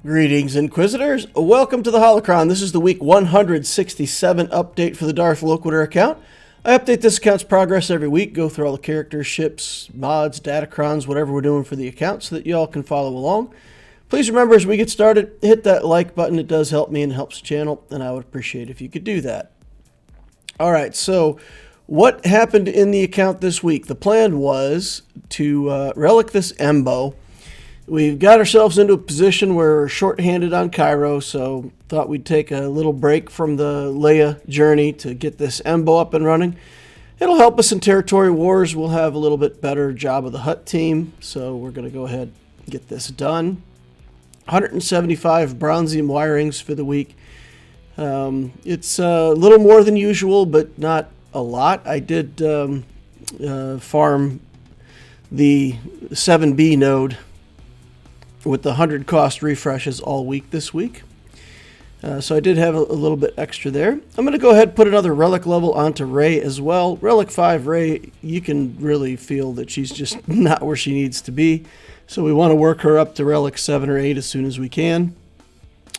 Greetings, Inquisitors. Welcome to the Holocron. This is the week 167 update for the Darth Loquitur account. I update this account's progress every week, go through all the characters, ships, mods, Datacrons, whatever we're doing for the account so that y'all can follow along. Please remember, as we get started, hit that like button. It does help me and helps the channel, and I would appreciate if you could do that. All right, so what happened in the account this week? The plan was to relic this Embo. We've got ourselves into a position where we're short-handed on Cairo, so thought we'd take a little break from the Leia journey to get this Embo up and running. It'll help us in territory wars. We'll have a little bit better Jabba the Hutt team, so we're going to go ahead and get this done. 175 bronzium wirings for the week. It's a little more than usual, but not a lot. I did farm the 7B node with the 100 cost refreshes all week this week. So I did have a little bit extra there. I'm going to go ahead and put another relic level onto Rey as well. Relic 5 Rey, you can really feel that she's just not where she needs to be. So we want to work her up to Relic 7 or 8 as soon as we can.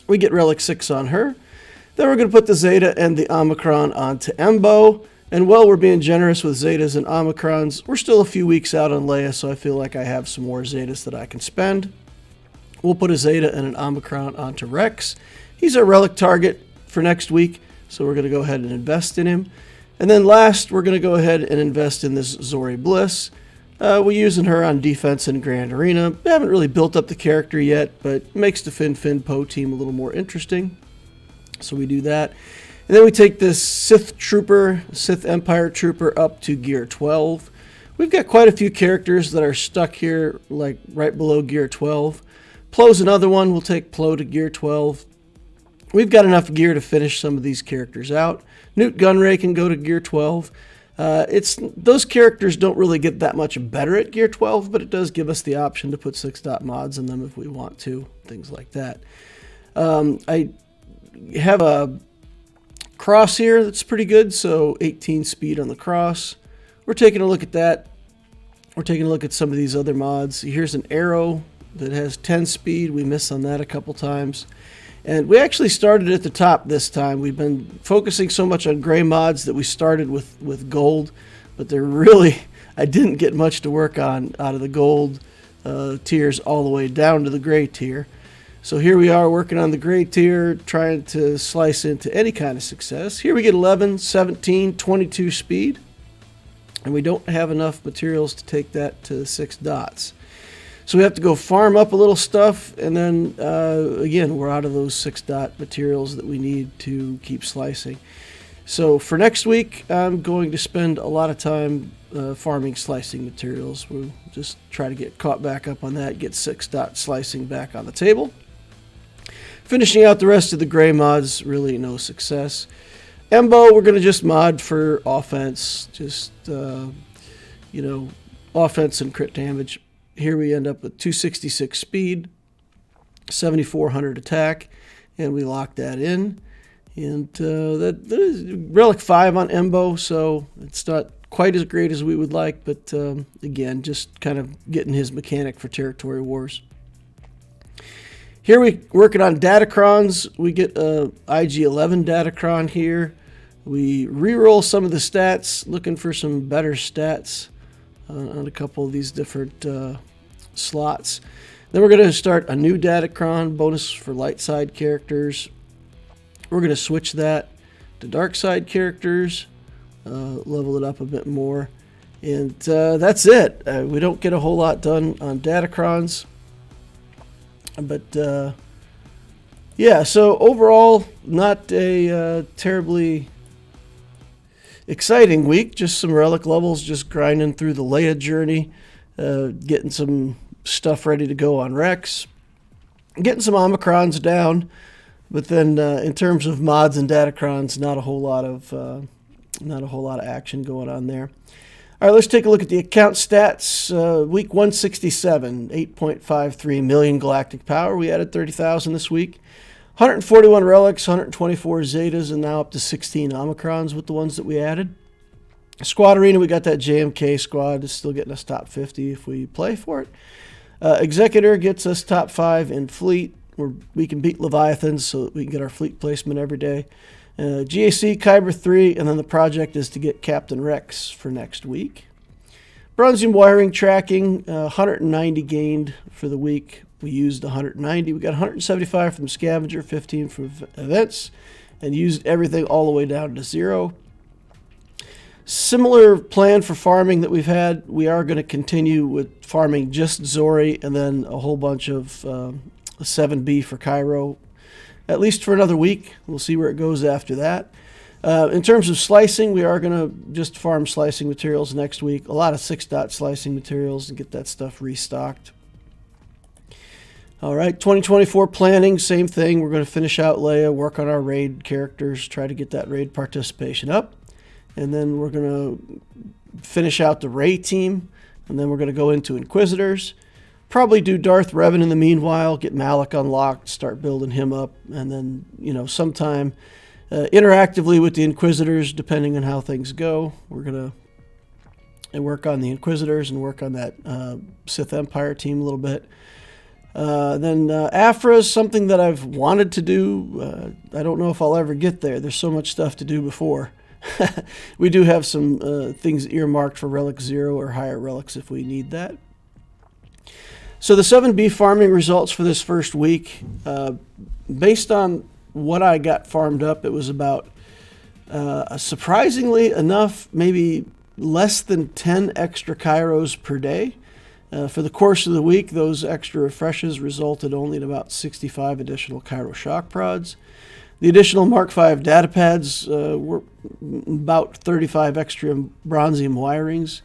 We get Relic 6 on her. Then we're going to put the Zeta and the Omicron onto Embo. And while we're being generous with Zetas and Omicrons, we're still a few weeks out on Leia, so I feel like I have some more Zetas that I can spend. We'll put a Zeta and an Omicron onto Rex. He's our relic target for next week, so we're going to go ahead and invest in him. And then last, we're going to go ahead and invest in this Zorii Bliss. We're using her on defense in Grand Arena. We haven't really built up the character yet, but makes the Fin Poe team a little more interesting. So we do that. And then we take this Sith Empire Trooper up to Gear 12. We've got quite a few characters that are stuck here, like right below Gear 12. Plo's another one. We'll take Plo to Gear 12. We've got enough gear to finish some of these characters out. Newt Gunray can go to Gear 12. Those characters don't really get that much better at Gear 12, but it does give us the option to put 6-dot mods in them if we want to, things like that. I have a cross here that's pretty good, so 18 speed on the cross. We're taking a look at that. We're taking a look at some of these other mods. Here's an arrow that has 10 speed. We missed on that a couple times. And we actually started at the top this time. We've been focusing so much on gray mods that we started with gold, but they're really, I didn't get much to work on out of the gold tiers all the way down to the gray tier. So here we are working on the gray tier, trying to slice into any kind of success. Here we get 11, 17, 22 speed, and we don't have enough materials to take that to 6 dots. So we have to go farm up a little stuff, and then, again, we're out of those 6-dot materials that we need to keep slicing. So for next week, I'm going to spend a lot of time farming slicing materials. We'll just try to get caught back up on that, get 6-dot slicing back on the table. Finishing out the rest of the gray mods, really no success. Embo, we're going to just mod for offense, just, offense and crit damage. Here we end up with 266 speed, 7400 attack, and we lock that in. And that is Relic 5 on Embo, so it's not quite as great as we would like, but again, just kind of getting his mechanic for territory wars. Here we're working on Datacrons. We get a IG-11 Datacron here. We reroll some of the stats, looking for some better stats on a couple of these different slots. Then we're going to start a new Datacron, bonus for light side characters. We're going to switch that to dark side characters, level it up a bit more, and that's it. We don't get a whole lot done on Datacrons, but yeah, so overall, not a terribly exciting week, just some relic levels, just grinding through the Leia journey, getting some stuff ready to go on Rex, getting some Omicrons down, but then in terms of mods and Datacrons, not a whole lot of action going on there. All right, let's take a look at the account stats. Week 167, 8.53 million galactic power. We added 30,000 this week. 141 relics, 124 Zetas, and now up to 16 Omicrons with the ones that we added. Squad Arena, we got that JMK squad. It's still getting us top 50 if we play for it. Executor gets us top 5 in fleet. we can beat Leviathans so that we can get our fleet placement every day. GAC, Kyber 3, and then the project is to get Captain Rex for next week. Bronzium wiring tracking, 190 gained for the week. We used 190. We got 175 from Scavenger, 15 from events, and used everything all the way down to 0. Similar plan for farming that we've had. We are going to continue with farming just Zorii and then a whole bunch of 7B for Cairo, at least for another week. We'll see where it goes after that. In terms of slicing, we are going to just farm slicing materials next week. A lot of 6-dot slicing materials and get that stuff restocked. All right, 2024 planning, same thing. We're going to finish out Leia, work on our raid characters, try to get that raid participation up. And then we're going to finish out the Rey team. And then we're going to go into Inquisitors. Probably do Darth Revan in the meanwhile, get Malak unlocked, start building him up. And then, sometime interactively with the Inquisitors, depending on how things go. We're going to work on the Inquisitors and work on that Sith Empire team a little bit. Then Afra is something that I've wanted to do. I don't know if I'll ever get there. There's so much stuff to do before. We do have some things earmarked for Relic 0 or higher relics if we need that. So the 7B farming results for this first week, based on what I got farmed up, it was about, surprisingly enough, maybe less than 10 extra Kairos per day. For the course of the week, those extra refreshes resulted only in about 65 additional Cairo shock prods. The additional Mark V data pads were about 35 extra bronzium wirings.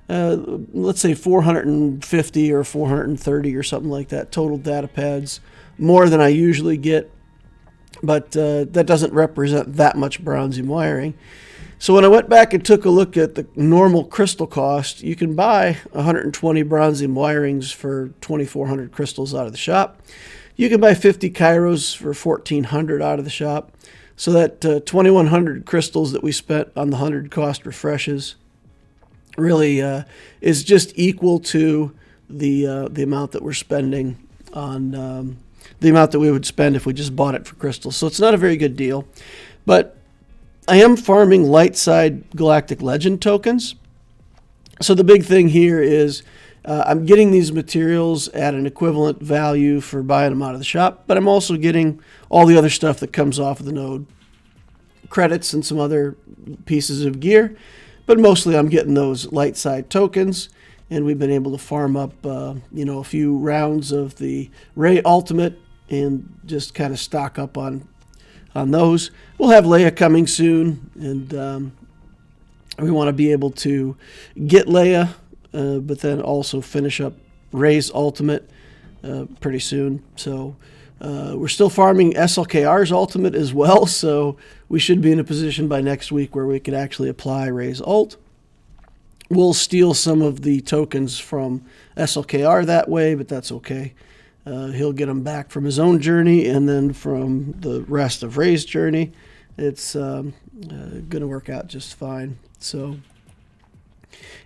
Let's say 450 or 430 or something like that, total data pads, more than I usually get. But that doesn't represent that much bronzium wiring. So when I went back and took a look at the normal crystal cost, you can buy 120 bronzium wirings for 2,400 crystals out of the shop. You can buy 50 Kairos for 1,400 out of the shop. So that 2,100 crystals that we spent on the 100 cost refreshes really is just equal to the amount that we're spending on the amount that we would spend if we just bought it for crystals. So it's not a very good deal. But I am farming light side Galactic Legend tokens. So the big thing here is I'm getting these materials at an equivalent value for buying them out of the shop, but I'm also getting all the other stuff that comes off of the node, credits and some other pieces of gear. But mostly I'm getting those light side tokens, and we've been able to farm up a few rounds of the Rey Ultimate and just kind of stock up on those. We'll have Leia coming soon, and we want to be able to get Leia, but then also finish up Rey's Ultimate pretty soon. So we're still farming SLKR's Ultimate as well, so we should be in a position by next week where we could actually apply Rey's Ult. We'll steal some of the tokens from SLKR that way, but that's okay. He'll get them back from his own journey and then from the rest of Rey's journey. It's going to work out just fine. So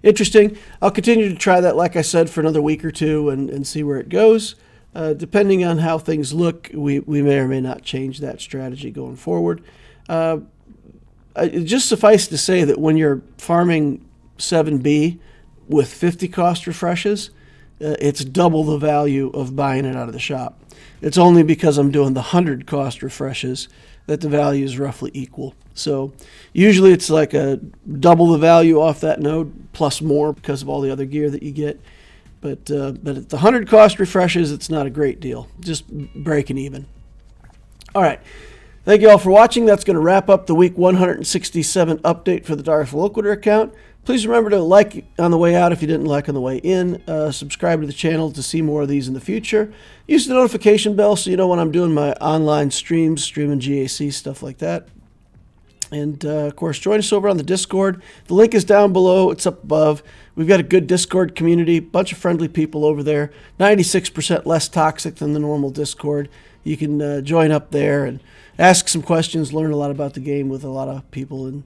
interesting. I'll continue to try that, like I said, for another week or two and see where it goes. Depending on how things look, we may or may not change that strategy going forward. It just suffice to say that when you're farming 7B with 50 cost refreshes, it's double the value of buying it out of the shop. It's only because I'm doing the 100 cost refreshes that the value is roughly equal. So usually it's like a double the value off that node plus more because of all the other gear that you get. But at the 100 cost refreshes, it's not a great deal. Just breaking even. All right. Thank you all for watching. That's going to wrap up the week 167 update for the Darth Loquitur account. Please remember to like on the way out if you didn't like on the way in. Subscribe to the channel to see more of these in the future. Use the notification bell so you know when I'm doing my online streams, streaming GAC, stuff like that. And, of course, join us over on the Discord. The link is down below. It's up above. We've got a good Discord community, bunch of friendly people over there, 96% less toxic than the normal Discord. You can join up there and ask some questions, learn a lot about the game with a lot of people and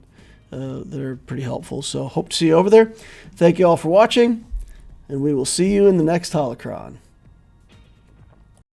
that are pretty helpful. So hope to see you over there. Thank you all for watching, and we will see you in the next Holocron.